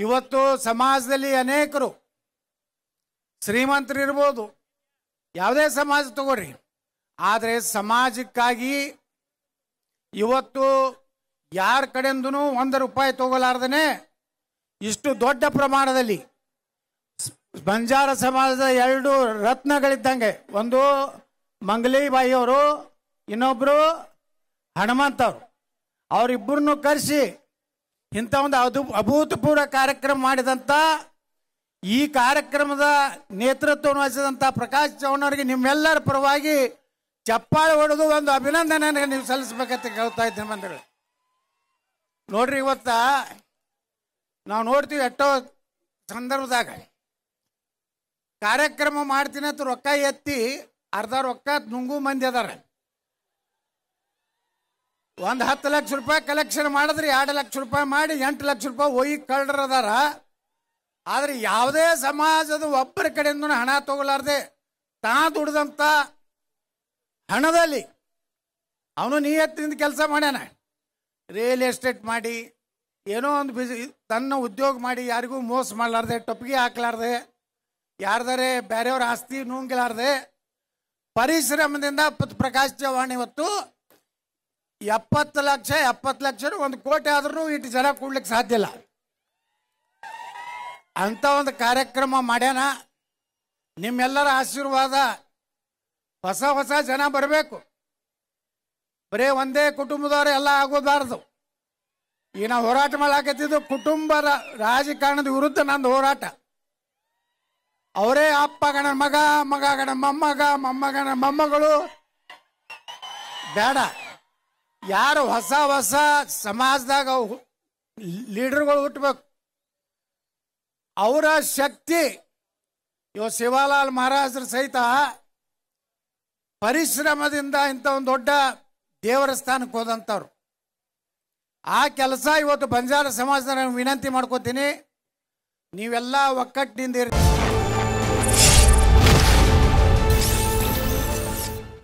ಇವತ್ತು ಸಮಾಜದಲ್ಲಿ ಅನೇಕರು ಶ್ರೀಮಂತರು ಇರ್ಬೋದು, ಯಾವುದೇ ಸಮಾಜ ತಗೋರಿ, ಆದರೆ ಸಮಾಜಕ್ಕಾಗಿ ಇವತ್ತು ಯಾರ ಕಡೆಯಿಂದನೂ ₹1 ತಗೋಲಾರ್ದೇ ಇಷ್ಟು ದೊಡ್ಡ ಪ್ರಮಾಣದಲ್ಲಿ ಬಂಜಾರ ಸಮಾಜದ 2 ರತ್ನಗಳಿದ್ದಂಗೆ, ಒಂದು ಮಂಗಲೀಬಾಯಿ ಅವರು, ಇನ್ನೊಬ್ಬರು ಹನುಮಂತವರು, ಅವರಿಬ್ಬರನ್ನು ಕರೆಸಿ ಇಂಥ ಒಂದು ಅಭೂತಪೂರ್ವ ಕಾರ್ಯಕ್ರಮ ಮಾಡಿದಂಥ ಈ ಕಾರ್ಯಕ್ರಮದ ನೇತೃತ್ವವನ್ನು ವಹಿಸಿದಂಥ ಪ್ರಕಾಶ್ ಚೌಹಾಣ್ ಅವರಿಗೆ ನಿಮ್ಮೆಲ್ಲರ ಪರವಾಗಿ ಚಪ್ಪಾಳೆ ಹೊಡೆದು ಒಂದು ಅಭಿನಂದನೆ ನೀವು ಸಲ್ಲಿಸಬೇಕಂತ ಕೇಳ್ತಾ ಇದ್ದೀನಿ ಬಂಧುಗಳು. ನೋಡ್ರಿ, ಇವತ್ತ ನಾವು ನೋಡ್ತೀವಿ ಎಷ್ಟೋ ಸಂದರ್ಭದಾಗ ಕಾರ್ಯಕ್ರಮ ಮಾಡ್ತೀನಿ ಅಂತ ರೊಕ್ಕ ಎತ್ತಿ ಅರ್ಧ ರೊಕ್ಕ ನುಂಗು ಮಂದಿ ಅದಾರ. ಒಂದು ₹10 ಲಕ್ಷ ಕಲೆಕ್ಷನ್ ಮಾಡಿದ್ರೆ ₹2 ಲಕ್ಷ ಮಾಡಿ ₹8 ಲಕ್ಷ ಒಯ್ಯಿ ಕಳ್ಳರು ಅದಾರ. ಆದರೆ ಯಾವುದೇ ಸಮಾಜದ ಒಬ್ಬರ ಕಡೆಯಿಂದ ಹಣ ತಗೊಲಾರ್ದೆ ತಾ ದುಡ್ದಂಥ ಹಣದಲ್ಲಿ ಅವನು ನಿಯತ್ತಿನಿಂದ ಕೆಲಸ ಮಾಡ್ಯಾನ. ರಿಯಲ್ ಎಸ್ಟೇಟ್ ಮಾಡಿ ಏನೋ ಒಂದು ತನ್ನ ಉದ್ಯೋಗ ಮಾಡಿ ಯಾರಿಗೂ ಮೋಸ ಮಾಡಲಾರ್ದೆ, ಟೊಪ್ಪಿಗೆ ಹಾಕ್ಲಾರ್ದೆ, ಯಾರ್ದಾರೆ ಬೇರೆಯವ್ರ ಆಸ್ತಿ ನುಂಗಲಾರ್ದೆ ಪರಿಶ್ರಮದಿಂದ ಪ್ರಕಾಶ್ ಚೌಹಾಣ್ ಇವತ್ತು 70 ಲಕ್ಷ 1 ಕೋಟಿ ಆದ್ರೂ ಇಷ್ಟು ಜನ ಕೊಡ್ಲಿಕ್ಕೆ ಸಾಧ್ಯ ಇಲ್ಲ ಅಂತ ಒಂದು ಕಾರ್ಯಕ್ರಮ ಮಾಡ್ಯಾನ. ನಿಮ್ಮೆಲ್ಲರ ಆಶೀರ್ವಾದ, ಹೊಸ ಜನ ಬರಬೇಕು. ಬರೇ ಒಂದೇ ಕುಟುಂಬದವರು ಎಲ್ಲ ಆಗೋಬಾರ್ದು. ಈಗ ನಾವು ಹೋರಾಟ ಮಾಡಾಕತ್ತಿದ್ದು ಕುಟುಂಬ ರಾಜಕಾರಣದ ವಿರುದ್ಧ ನಂದು ಹೋರಾಟ. ಅವರೇ ಅಪ್ಪಗಣ ಮಗ, ಮಗಗಣ ಮೊಮ್ಮಗ, ಮೊಮ್ಮಗಣ ಮೊಮ್ಮಗಳು ಬೇಡ. ಯಾರು ಹೊಸ ಸಮಾಜದಾಗ ಲೀಡರ್ಗಳು ಹುಟ್ಟಬೇಕು. ಅವರ ಶಕ್ತಿ ಇವ ಶಿವಾಲಾಲ್ ಮಹಾರಾಜರ ಸಹಿತ ಪರಿಶ್ರಮದಿಂದ ಇಂಥ ಒಂದು ದೊಡ್ಡ ದೇವರ ಸ್ಥಾನಕ್ಕೆ ಹೋದಂಥವ್ರು. ಆ ಕೆಲಸ ಇವತ್ತು ಬಂಜಾರ ಸಮಾಜದ ವಿನಂತಿ ಮಾಡ್ಕೋತೀನಿ, ನೀವೆಲ್ಲ ಒಕ್ಕಟ್ಟಿನಿಂದ ಇರಿ.